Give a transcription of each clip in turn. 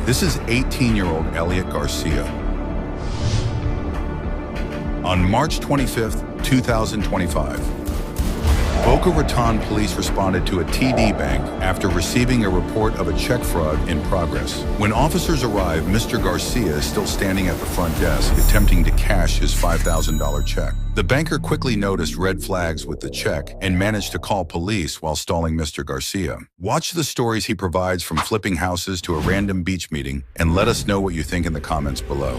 This is 18-year-old Elliot Garcia. On March 25th, 2025, Boca Raton police responded to a TD bank after receiving a report of a check fraud in progress. When officers arrived, Mr. Garcia is still standing at the front desk, attempting to cash his $5,000 check. The banker quickly noticed red flags with the check and managed to call police while stalling Mr. Garcia. Watch the stories he provides from flipping houses to a random beach meeting and let us know what you think in the comments below.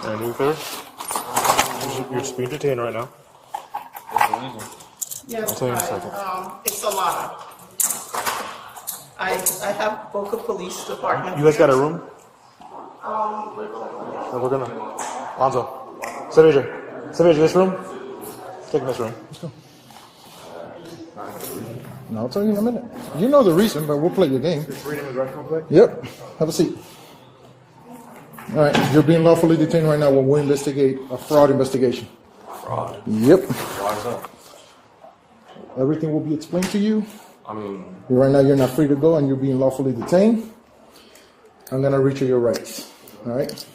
And you clear? You're just being detained right now. Yes, I'll tell you in a second. It's a lot. I have Boca Police Department. You guys got a room? We're gonna. Lonzo. Savage, this room? Take this room. Let's go. No, I'll tell you in a minute. You know the reason, but we'll play your game. Freedom is right complex? Yep. Have a seat. All right, you're being lawfully detained right now while we investigate a fraud investigation. Fraud? Yep. Why is that? Everything will be explained to you. I mean... Right now, you're not free to go, and you're being lawfully detained. I'm going to reach your rights. All right?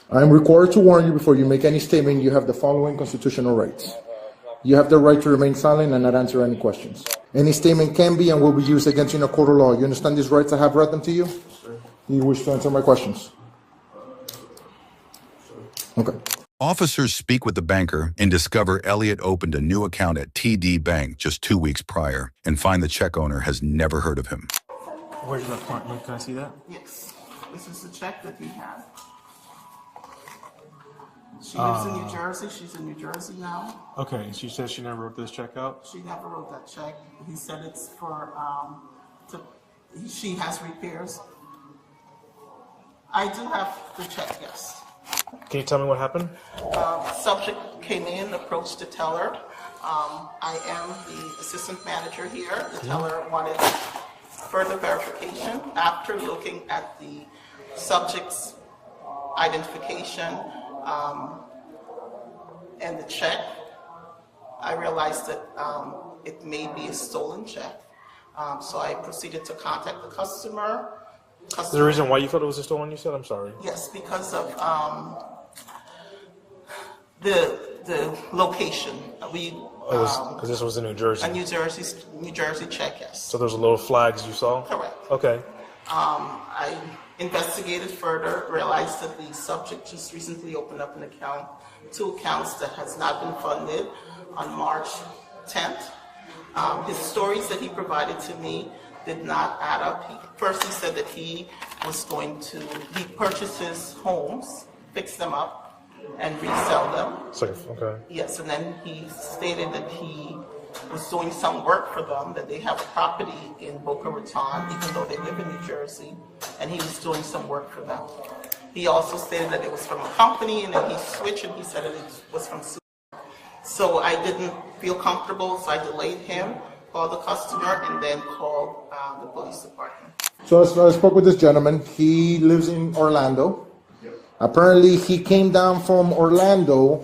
I'm required to warn you before you make any statement you have the following constitutional rights. You have the right to remain silent and not answer any questions. Any statement can be and will be used against you in a court of law. You understand these rights? I have read them to you? Sure. Do you wish to answer my questions? Okay. Officers speak with the banker and discover Elliot opened a new account at TD Bank just 2 weeks prior and find the check owner has never heard of him. Where's the apartment? Can I see that? Yes, this is the check that he had. She lives in New Jersey. She's in New Jersey now. Okay, she says she never wrote this check out? She never wrote that check. He said it's for, she has repairs. I do have the check, yes. Can you tell me what happened? Subject came in, approached the teller. I am the assistant manager here. The teller wanted further verification. After looking at the subject's identification and the check, I realized that it may be a stolen check. So I proceeded to contact the customer. Is there a reason why you thought it was a stolen, you said? I'm sorry. Yes, because of the location. Because this was in New Jersey. A New Jersey check, yes. So there's a little flags you saw? Correct. Okay. I investigated further, realized that the subject just recently opened up an account, 2 accounts that has not been funded on March 10th. His stories that he provided to me did not add up. First he said that he purchases homes, fix them up, and resell them. Okay. Yes, and then he stated that he was doing some work for them, that they have a property in Boca Raton, even though they live in New Jersey, and he was doing some work for them. He also stated that it was from a company, and then he switched and he said that it was from Super. So I didn't feel comfortable, so I delayed him, called the customer, and then called the police department. So I spoke with this gentleman. He lives in Orlando. Yep. Apparently, he came down from Orlando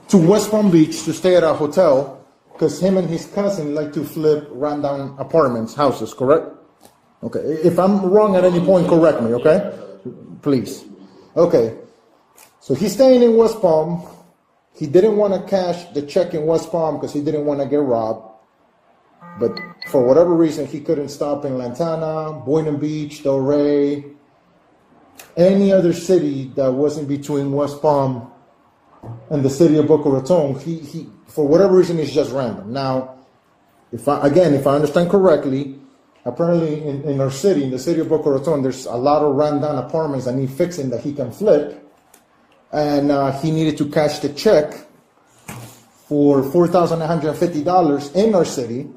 to West Palm Beach to stay at a hotel because him and his cousin like to flip rundown apartments, houses, correct? Okay. If I'm wrong at any point, correct me, okay? Please. Okay. So he's staying in West Palm. He didn't want to cash the check in West Palm because he didn't want to get robbed. But for whatever reason, he couldn't stop in Lantana, Boynton Beach, Delray, any other city that wasn't between West Palm and the city of Boca Raton. He for whatever reason, it's just random. Now, if I understand correctly, apparently in our city, in the city of Boca Raton, there's a lot of rundown apartments that need fixing that he can flip. And he needed to cash the check for $4,150 in our city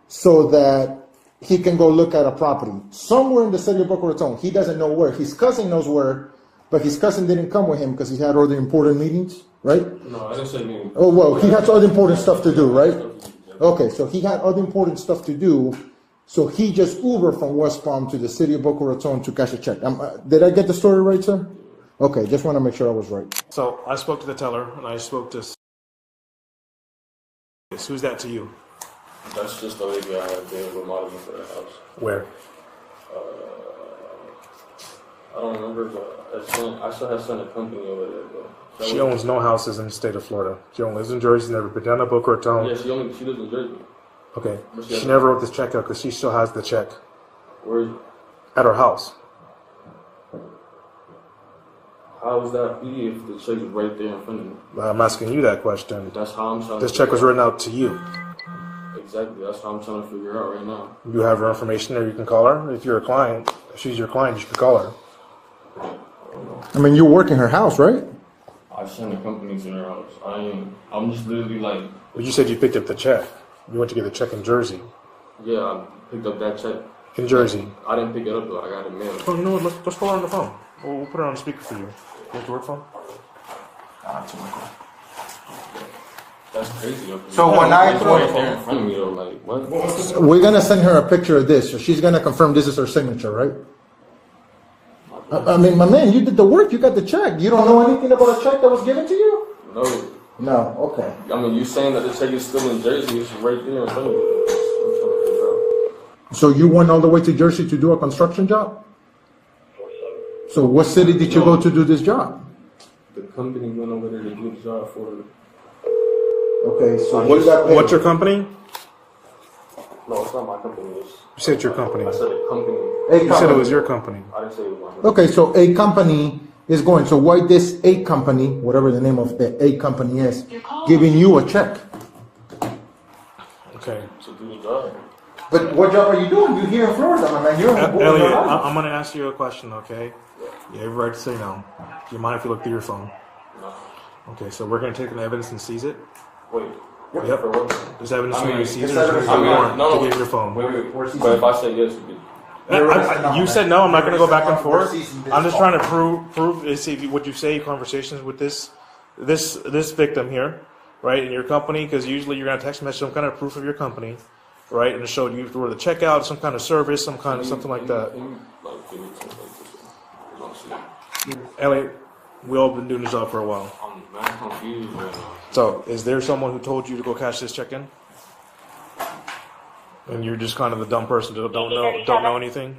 so that he can go look at a property somewhere in the city of Boca Raton. He doesn't know where. His cousin knows where, but his cousin didn't come with him because he had other important meetings, right? No, I didn't say meeting. Oh, well, he had other important stuff to do, right? Okay, so he had other important stuff to do, so he just Ubered from West Palm to the city of Boca Raton to cash a check. Did I get the story right, sir? Okay, just want to make sure I was right. So I spoke to the teller, and I spoke to. Who's that to you? That's just the lady I had been remodeling for the house. Where? I don't remember, but I still have sent a company over there, but She owns no houses in the state of Florida. She only lives in Jersey, never been down to Boca Raton. Yeah, she lives in Jersey. Okay. She never wrote this check out because she still has the check Where is it? at her house. How is that be if the check is right there in front of me? I'm asking you that question. That's how I'm trying This to check was written out to you. Exactly, that's how I'm trying to figure out right now. You have her information, or you can call her. If you're a client, if she's your client, you can call her. I mean, you work in her house, right? I sent a company to their house. I'm just literally like, But you said you picked up the check. You went to get the check in Jersey. yeah, I picked up that check. In Jersey. I didn't pick it up though, I got it mailed. Oh, you know what? Let's call her on the phone. We'll put her on speaker for you. You have to work phone? That's crazy. Though. So when I It's right there in front of me though, like, what? We're gonna send her a picture of this, so she's gonna confirm this is her signature, right? I mean, my man, you did the work, you got the check. You don't know anything about a check that was given to you? No. No, okay. I mean, you saying that the check is still in Jersey, it's right there in front of me. I'm trying to figure out. So you went all the way to Jersey to do a construction job? So what city did you go to do this job? The company went over there to do the job for her. Okay, so you got paid. What's your company? No, it's not my company. You said your company. I said the company. You said it was your company. I didn't say it was my company. Okay, so a company is going. So why this a company, whatever the name of the a company is, giving you a check? Okay. To do the job. But what job are you doing? You're here in Florida, my man. You're in Elliot, I'm going to ask you a question, okay? You have every right to say no. Do you mind if you look through your phone? No. Okay, so we're going to take an evidence and seize it. Wait. Yep. For what? There's evidence I for you mean, to seize it. it's There's evidence- a warrant no, to get your phone. Wait. But if I say yes, you You said no. I'm not going to go back and forth. seizing this I'm just phone. trying to prove see if what you say conversations with this victim here, right, in your company, because usually you're going to text message some kind of proof of your company, right, and it showed you where the checkout, some kind of service, some kind of something like that. Elliot, we all been doing this job for a while. I'm mad confused right now. So, is there someone who told you to go cash this check in? And you're just kind of the dumb person that don't know anything?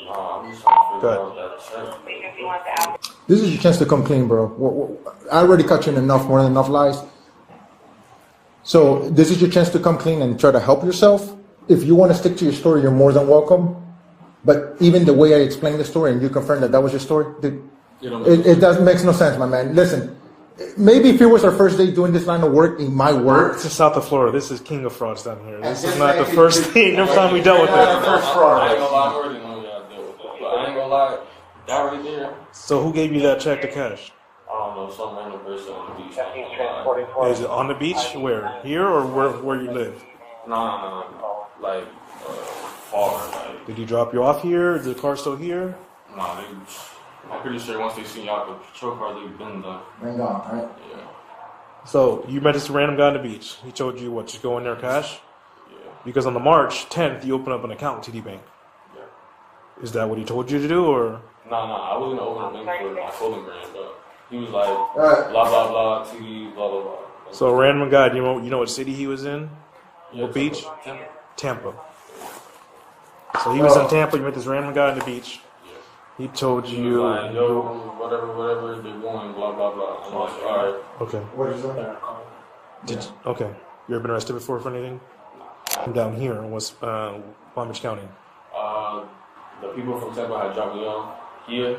Nah, I'm just trying to figure Good. out that check. This is your chance to come clean, bro. I already cut you in more than enough lies. So this is your chance to come clean and try to help yourself. If you want to stick to your story, you're more than welcome. But even the way I explained the story and you confirmed that was your story, it doesn't makes no sense, my man. Listen, maybe if it was our first day doing this line of work, it might work. This is South of Florida. This is king of frauds down here. This is not the first time we dealt with it. I ain't gonna lie, I already know y'all deal with that. But I ain't gonna lie, that right there, So who gave you that check to cash? I don't know, some random person on the beach. I ain't gonna lie. Is it on the beach? Where? Here or where you live? Nah. Like, far. Like, Did he drop you off here? Is the car still here? nah, I'm pretty sure once they see y'all the patrol car, they've been done. Hang on, all right? Yeah. So you met this random guy on the beach. He told you what? Just go in there cash? Yeah. Because on the March 10th, you open up an account with TD Bank. Yeah. Is that what he told you to do, or? Nah, I wasn't gonna open a bank for my clothing brand, but he was like, right. blah, blah, blah, TD, blah, blah, blah. So a random guy, do you know what city he was in? Yeah, What beach? Tampa. Tampa. So he was in Tampa. You met this random guy on the beach. Yeah. He told He was you. like, yo, whatever, they're going, blah, blah, blah. I'm like, alright. Okay. What is that? Okay. You ever been arrested before for anything? I'm down here in Palm Beach County. The people from Tampa had dropped me off here.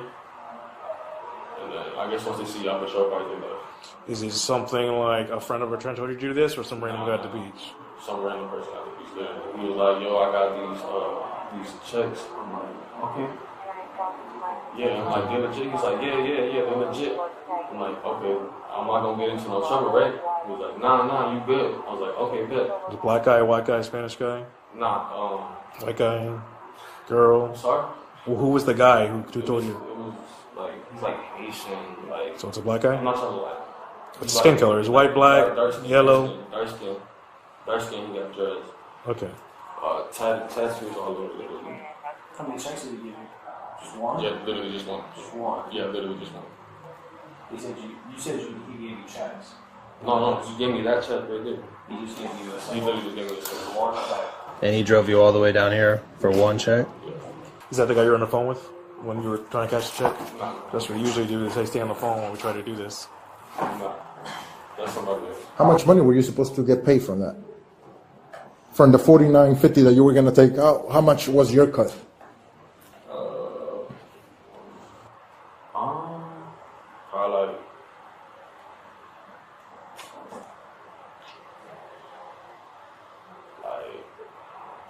And then I guess once they see y'all patrol car, they left. Is it something like a friend of a friend told you to do this, or some random guy at the beach? Some random person at the beach there. He was like, yo, I got these checks. I'm like, okay. Yeah, I'm like, they're legit. He's like, yeah, they're legit. I'm like, okay, I'm not gonna get into no trouble, right? He was like, nah, you good. I was like, okay, good. The black guy, white guy, Spanish guy? Nah, White guy, girl. I'm sorry? Well, who was the guy who told you? It was he's like Haitian, like. So it's a black guy? I'm not trying to lie. What's the skin color? Is white, black, yellow? Dark skin, he got dreads. Okay. Tattoos all over, literally. How many checks did he give you? Just one? Yeah, literally just one. Just one. Yeah, literally just one. He said he gave you checks. No, he gave me that check right there. He just gave you He literally just gave me this check. one. And he drove you all the way down here for one check? Is that the guy you're on the phone with when you were trying to cash the check? That's what we usually do, is they stay on the phone when we try to do this. No, that's somebody else. How much money were you supposed to get paid from that? From the $49.50 that you were going to take out, how much was your cut?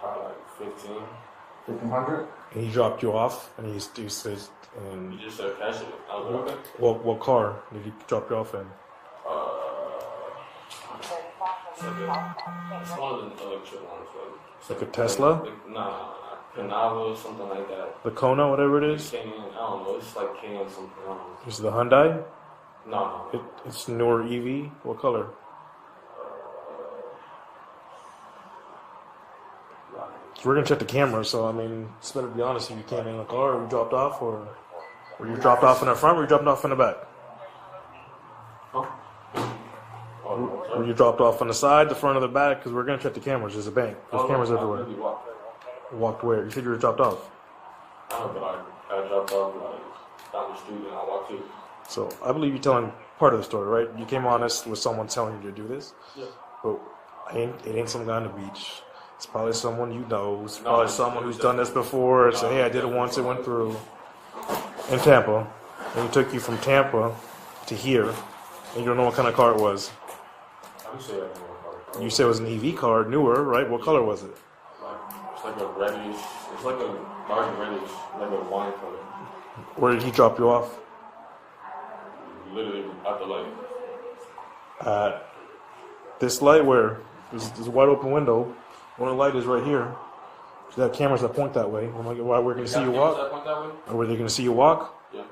Probably like 15. 1,500. And he dropped you off, and he says, and You just said cash it. I was like, okay. what car did he drop you off in? It's one of the electric ones. Like a Tesla? Nah, Canava, something like that. The Kona, whatever it is? Cayenne, I don't know. It's like Cayenne something. I don't know. Is it the Hyundai? No. It's newer EV. What color? So we're gonna check the camera. So I mean, it's better to be honest. If you came in the car, or you dropped off, or were you dropped off in the front, or you dropped off in the back? Were you dropped off on the side, the front, or the back? Because we're gonna check the cameras. There's a bank. There's cameras everywhere. Walked where? You said you were dropped off. I don't know, but I dropped off like down the street and I walked through. So I believe you're telling part of the story, right? You came honest with someone telling you to do this. Yeah. But it ain't some guy on the beach. It's probably someone you know. It's probably someone who's done this before. Say, hey, I did it once. It went through in Tampa. And he took you from Tampa to here. And you don't know what kind of car it was. I would say I don't know. You said it was an EV car, newer, right? What color was it? It's like a reddish. It's like a dark reddish, like a wine color. Where did he drop you off? Literally at the light. This light where? There's a wide open window. One of the light is right here. So they have cameras that point that way. We're going to see you walk. That went that way? Or were they going to see you walk? Yeah.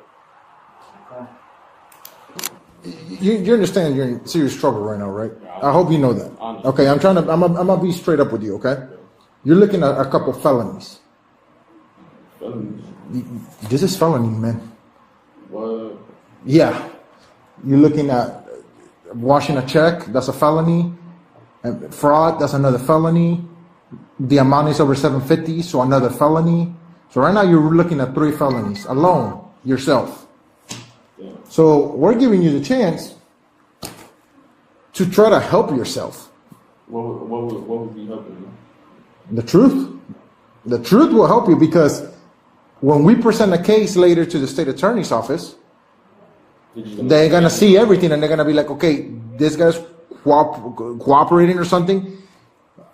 You understand you're in serious trouble right now, right? I hope you know that. Okay, I'm gonna be straight up with you, okay? You're looking at a couple felonies. This is felony, man. What? Yeah. You're looking at washing a check, that's a felony. And fraud, that's another felony. The amount is over $750, so another felony. So right now you're looking at 3 felonies alone, yourself. Yeah. So we're giving you the chance to try to help yourself. What would be helping you? The truth. The truth will help you because when we present a case later to the state attorney's office, they're going to see everything and they're going to be like, okay, this guy's cooperating or something.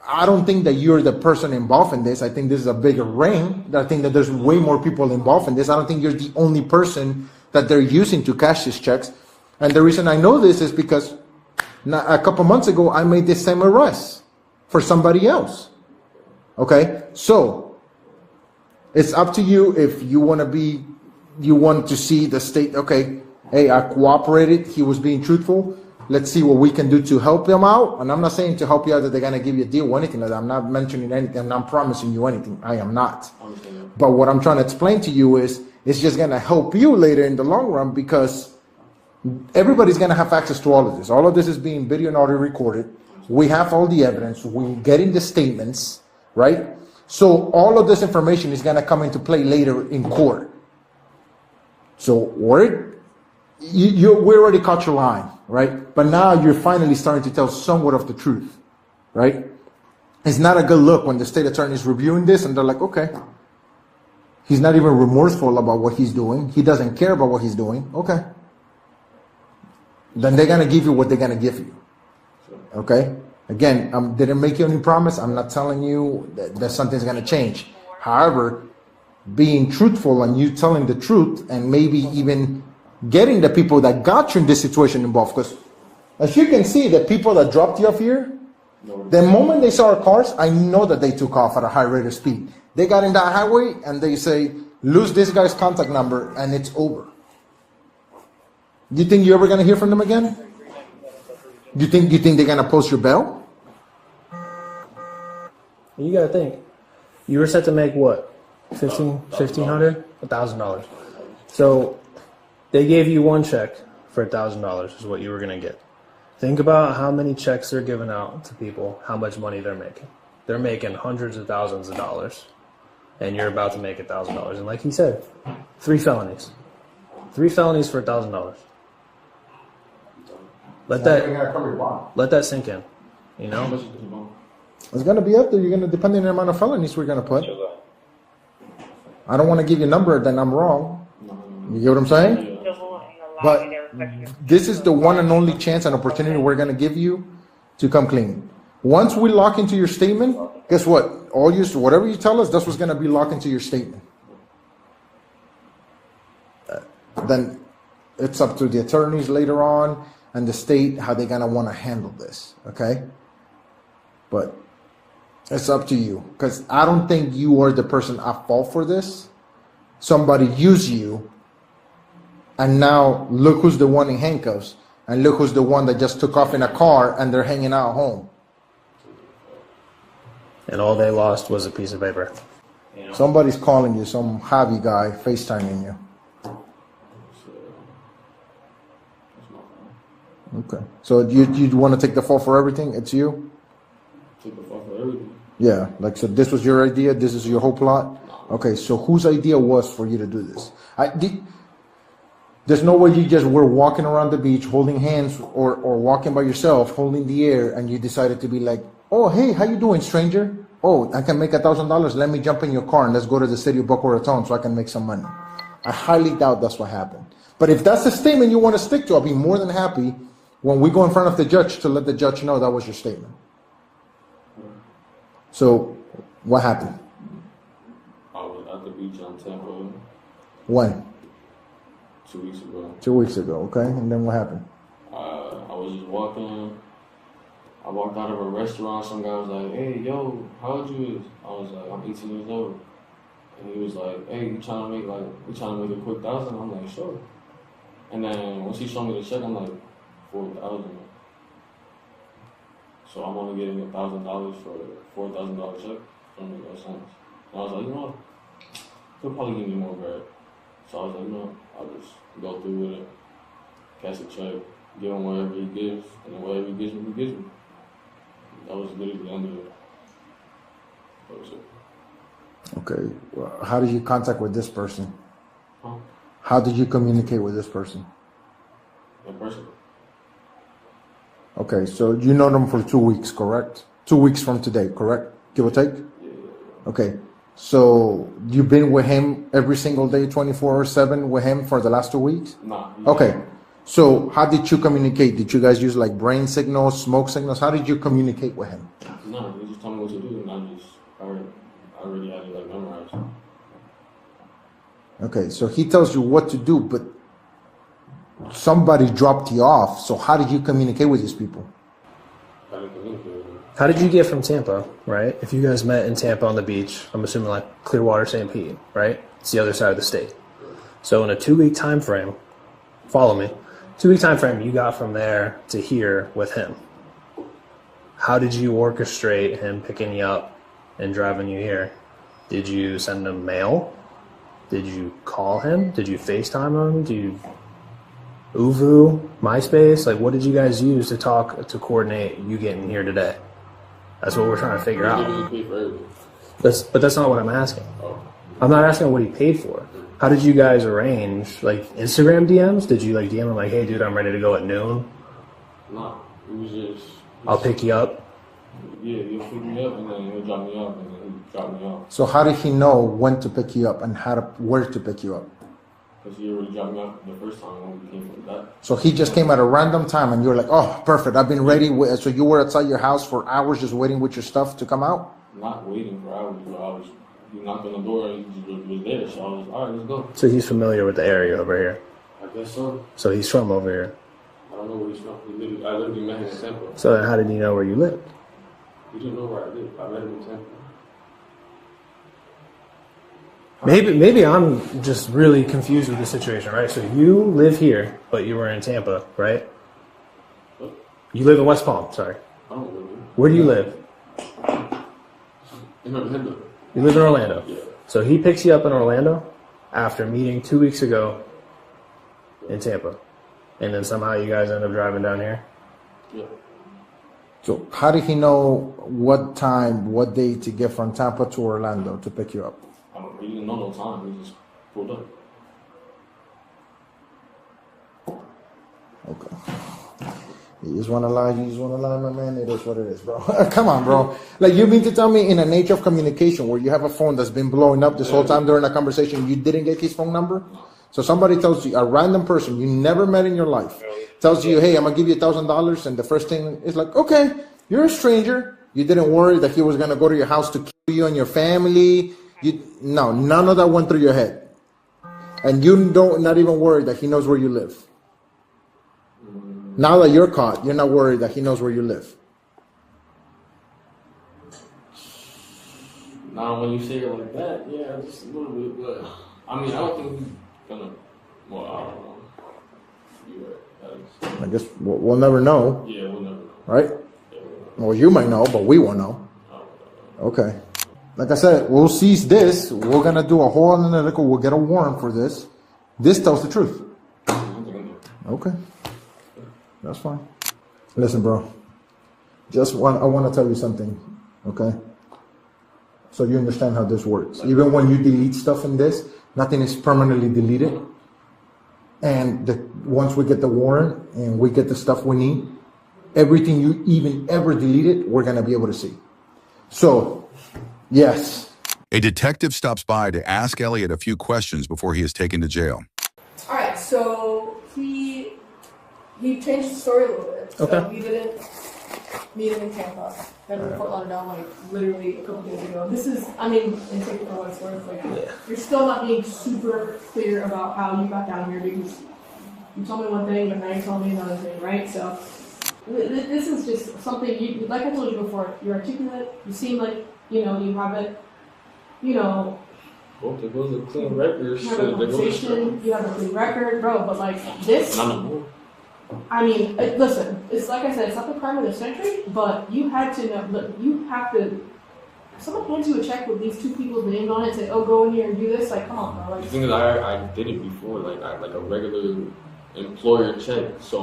I don't think that you're the person involved in this. I think this is a bigger ring. I think that there's way more people involved in this. I don't think you're the only person that they're using to cash these checks. And the reason I know this is because a couple months ago, I made this same arrest for somebody else. Okay? So, it's up to you if you want to see the state, okay, hey, I cooperated, he was being truthful, let's see what we can do to help him out. And I'm not saying to help you out that they're going to give you a deal or anything like that. I'm not mentioning anything, I'm not promising you anything. I am not. But what I'm trying to explain to you is, it's just going to help you later in the long run because everybody's going to have access to all of this. All of this is being video and audio recorded. We have all the evidence. We're getting the statements, right? So all of this information is going to come into play later in court. So we already caught your line, right? But now you're finally starting to tell somewhat of the truth, right? It's not a good look when the state attorney is reviewing this and they're like, okay, he's not even remorseful about what he's doing. He doesn't care about what he's doing. Okay. Then they're going to give you what they're going to give you. Okay? Again, didn't make you any promise. I'm not telling you that something's going to change. However, being truthful and you telling the truth and maybe even getting the people that got you in this situation involved. Because as you can see, the people that dropped you off here, the moment they saw our cars, I know that they took off at a high rate of speed. They got in that highway and they say, lose this guy's contact number and it's over. You think you're ever gonna hear from them again? You think they're gonna post your bail? You gotta think. You were set to make what? $1,500? $1,000. So they gave you one check for $1,000 is what you were gonna get. Think about how many checks they're giving out to people, how much money they're making. They're making hundreds of thousands of dollars. And you're about to make $1,000. And like he said, 3 felonies. 3 felonies for $1,000. Let that sink in. You know? It's gonna be up there. You're gonna depending on the amount of felonies we're gonna put. I don't want to give you a number, then I'm wrong. You get what I'm saying? But this is the one and only chance and opportunity we're gonna give you to come clean. Once we lock into your statement, guess what? Whatever you tell us, that's what's gonna be locked into your statement. Then it's up to the attorneys later on and the state how they're gonna want to handle this. Okay, but it's up to you because I don't think you are the person at fault for this. Somebody used you, and now look who's the one in handcuffs, and look who's the one that just took off in a car and they're hanging out home. And all they lost was a piece of paper. Somebody's calling you, some Javi guy FaceTiming you. Okay. So you want to take the fall for everything? It's you? Take the fall for everything. Yeah. Like, so this was your idea? This is your whole plot? Okay. So whose idea was for you to do this? There's no way you just were walking around the beach holding hands or walking by yourself holding the air and you decided to be like, oh, hey, how you doing, stranger? Oh, I can make $1,000. Let me jump in your car and let's go to the city of Boca Raton so I can make some money. I highly doubt that's what happened. But if that's the statement you want to stick to, I'll be more than happy when we go in front of the judge to let the judge know that was your statement. So, what happened? I was at the beach on Tampa. When? 2 weeks ago. 2 weeks ago, okay. And then what happened? I was just walking. I walked out of a restaurant. Some guy was like, hey, yo, how old you is? I was like, I'm 18 years old. And he was like, hey, we trying to make a quick $1,000? I'm like, sure. And then once he showed me the check, I'm like, 4,000. So I'm only getting $1,000 for a $4,000 check. Don't make no sense. And I was like, you know what? He'll probably give me more bread. So I was like, no, I'll just go through with it, cash a check, give him whatever he gives, and then whatever he gives me, he gives me. That was literally the end of it. That was it. Okay. Well, how did you contact with this person? Huh? How did you communicate with this person? In person. Okay, so you know them for 2 weeks, correct? 2 weeks from today, correct? Give or take? Yeah. Okay, so you've been with him every single day, 24/7 with him for the last 2 weeks? Nah. Okay, so how did you communicate? Did you guys use like brain signals, smoke signals? How did you communicate with him? No, he just told me what to do, and I already had it like memorized. Okay, so he tells you what to do, but somebody dropped you off. So how did you communicate with these people? I didn't communicate with him. How did you get from Tampa, right? If you guys met in Tampa on the beach, I'm assuming like Clearwater, St. Pete, right? It's the other side of the state. So in a 2 week time frame, follow me, 2 week time frame, you got from there to here with him. How did you orchestrate him picking you up and driving you here? Did you send him mail? Did you call him? Did you FaceTime him? Did you Uvu, MySpace? Like, what did you guys use to coordinate you getting here today? That's what we're trying to figure He out. literally paid for everything. But that's not what I'm asking. Oh. I'm not asking what he paid for. How did you guys arrange, like, Instagram DMs? Did you, like, DM him, like, hey, dude, I'm ready to go at noon? Nah, it was just. I'll pick you up. Yeah, he'll pick me up and then he'll drop me off and then he'll drop me off. So how did he know when to pick you up and where to pick you up? Because he already dropped me off the first time when we came from that. So he just came at a random time and you were like, oh, perfect, I've been ready. So you were outside your house for hours just waiting with your stuff to come out? Not waiting for hours, but he knocked on the door and he just was there. So I was, all right, let's go. So he's familiar with the area over here. I guess so. So he's from over here. I don't know where he's from. I literally met him in Tampa. So then how did he know where you lived? He didn't know where I lived. I met him in Tampa. Maybe I'm just really confused with the situation, right? So you live here, but you were in Tampa, right? You live in West Palm, sorry. I don't live here. Where do you live? In Orlando. You live in Orlando. Yeah. So he picks you up in Orlando after meeting 2 weeks ago in Tampa. And then somehow you guys end up driving down here? Yeah. So how did he know what time, what day to get from Tampa to Orlando to pick you up? He didn't know no time. He just pulled up. Okay. You just want to lie, my man. It is what it is, bro. Come on, bro. Like, you mean to tell me in a nature of communication where you have a phone that's been blowing up this whole time during a conversation, you didn't get his phone number? So somebody tells you, a random person you never met in your life, tells you, hey, I'm going to give you $1,000. And the first thing is like, okay, you're a stranger. You didn't worry that he was going to go to your house to kill you and your family. No, none of that went through your head. And you not even worried that he knows where you live. Now that you're caught, you're not worried that he knows where you live. Now, when you say it like that, yeah, just a little bit. But I mean, I don't think he's gonna. Well, I don't know. You're right. I guess we'll never know. Yeah, we'll never know. Right? Yeah, Well, you might know, but we won't know. Okay. Like I said, we'll seize this. We're going to do a whole analytical. We'll get a warrant for this. This tells the truth. Okay. That's fine. Listen, bro. I want to tell you something, okay? So you understand how this works. Even when you delete stuff in this, nothing is permanently deleted. And once we get the warrant and we get the stuff we need, everything you even ever deleted, we're going to be able to see. So, yes. A detective stops by to ask Elliot a few questions before he is taken to jail. All right, so he changed the story a little bit. So Okay. he didn't meet him in Tampa. Got him in Fort Lauderdale, like, literally a couple days ago. This is, I mean, and take it for what it's worth, like, you're still not being super clear about how you got down here because you told me one thing, but now you're telling me another thing, right? So this is just something, you, like I told you before, you're articulate, you seem like, you know, you have it, you know, Well, there goes a clean record. you have a conversation, you have a clean record, bro, but like this, I mean, listen, it's like I said, it's not the crime of the century, but you had to know, look, you have to, if someone hands you a check with these two people's names on it and say, oh, go in here and do this, like, come on, bro. Like, The thing is, I did it before, like a regular employer check. So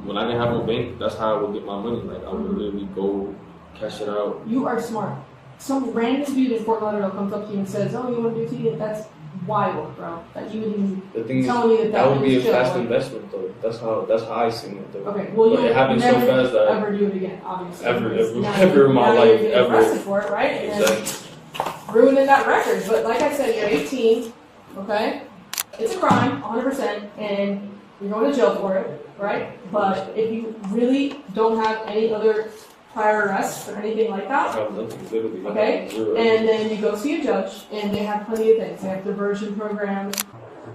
when I didn't have a bank, that's how I would get my money. Like I would literally go cash it out. You are smart. Some random dude in Fort Lauderdale comes up to you and says, oh, you want to do TD? That's wild, bro. That you would even The thing is, tell me that would be a chill, fast like- investment, though. That's how I seen it, though. Okay, well, But you it happened so never fast that ever do it again, obviously. Ever in my Now you're life, getting ever. arrested for it, right? And Exactly. ruining that record. But like I said, you're 18, okay? It's a crime, 100%, and you're going to jail for it, right? But if you really don't have any other prior arrests or anything like I that, have nothing, literally. I okay? have zero. And then you go see a judge, and they have plenty of things. They have diversion programs.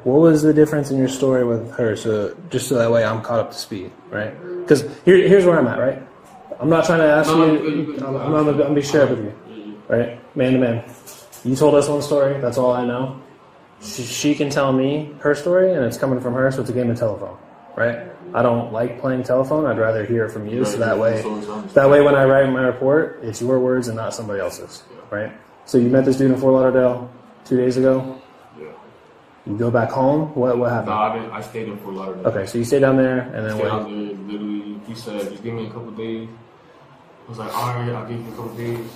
What was the difference in your story with her? So just so that way I'm caught up to speed, right? Because here's where I'm at, right? I'm not trying to ask you. I'm gonna be straight up with you, right? Man to man. You told us one story. That's all I know. She can tell me her story, and it's coming from her, so it's a game of telephone, right? I don't like playing telephone. I'd rather hear from you, so that way when I write my report, it's your words and not somebody else's, right? So you met this dude in Fort Lauderdale 2 days ago. Yeah. You go back home. What happened? No, I didn't. I stayed in Fort Lauderdale. Okay, so you stay down there, and then Stayed what? out there, literally, he said, just give me a couple days. I was like, all right, I'll give you a couple days.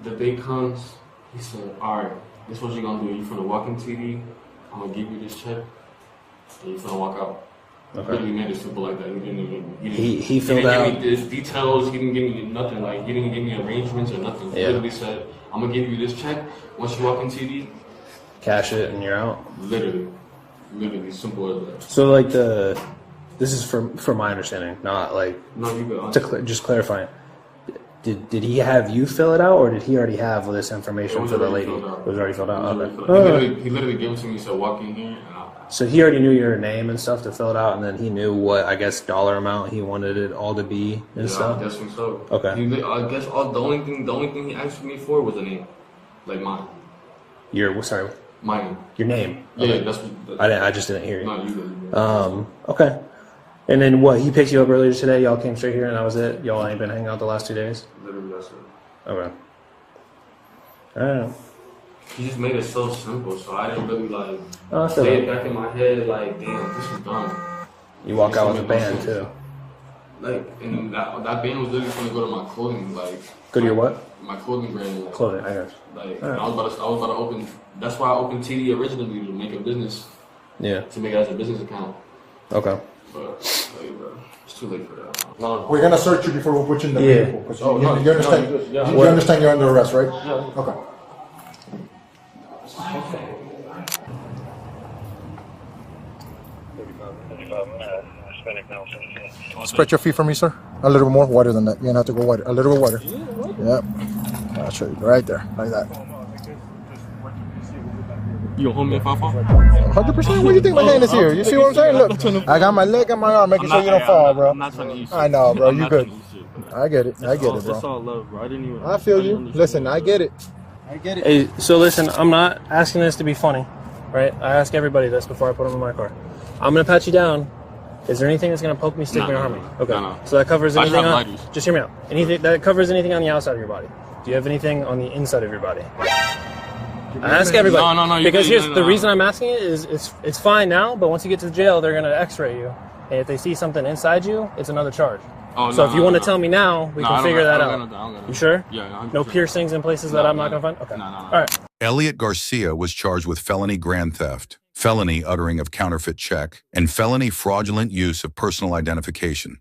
The day comes, he said, all right, this is what you're going to do. You're going to walk in TD, I'm going to give you this check, and you're going to walk out. Okay. Really made it simple like that. He didn't even, He filled didn't out. give me the details, he didn't give me nothing. Like, he didn't give me arrangements or nothing. He Yeah. literally said, I'm going to give you this check. Once you walk in TD, Cash it, and you're out. literally simple as that. So like this is from my understanding, not like No, you good. just clarifying. Did he have you fill it out, or did he already have this information It was for the already lady? filled out. It was already filled out. Okay. He literally gave it to me. He said, walk in here. And So he already knew your name and stuff to fill it out, and then he knew what, I guess, dollar amount he wanted it all to be and yeah, stuff. I guess so. Okay. I guess the only thing he asked me for was a name, like mine. Sorry, My name. your name. Yeah, Okay. that's. I just didn't hear you. No, you did. Okay. And then what? He picked you up earlier today. Y'all came straight here, and that was it. Y'all ain't been hanging out the last 2 days. Literally, that's it. Okay. All right. He just made it so simple, so I didn't really like Oh, I feel say that. it back in my head. Like, damn, this is dumb. You walk out with a band too. Like, and that band was literally going to go to my clothing, like. Go to your what? My clothing brand. Like, Clothing. I got you. Like, Alright. I was about to open. That's why I opened TD originally, to make a business, Yeah. to make it as a business account. Okay. But, like, bro, it's too late for that. No. We're gonna search you before we put you in the Yeah. vehicle. 'Cause Oh, you, no, you understand? no, yeah. You understand you're under arrest, right? Yeah. Okay. Spread your feet for me, sir. A little more wider than that. You're gonna have to go wider. A little bit wider. Yep. I'll show you. Right there, like that. You gonna hold me if I fall? 100%. What do you think my hand is here? You see what I'm saying? Look, I got my leg and my arm, making sure you don't fall, bro. I'm not trying to eat shit. I know, bro. I'm You not good? trying to eat shit. I get it. I get it, It's bro. all love, bro. I didn't even. I feel you. Listen, I get it. I get it. Hey, so listen, I'm not asking this to be funny, right? I ask everybody this before I put them in my car. I'm gonna pat you down. Is there anything that's gonna poke me, stick me, or harm me? Okay. No. So that covers I just anything have on. lighters. Just hear me out. Anything that covers anything on the outside of your body. Do you have anything on the inside of your body? I ask everybody. No, you because good, here's no, the no. reason I'm asking it is it's fine now, but once you get to the jail, they're gonna X-ray you, and if they see something inside you, it's another charge. Oh, So no, if you no, want to no. tell me now, we No, can I don't figure got- that I out. don't got that. You sure? Yeah, 100%. No piercings in places that No, I'm not no. gonna find. Okay. No. All right. Elliot Garcia was charged with felony grand theft, felony uttering of counterfeit check, and felony fraudulent use of personal identification.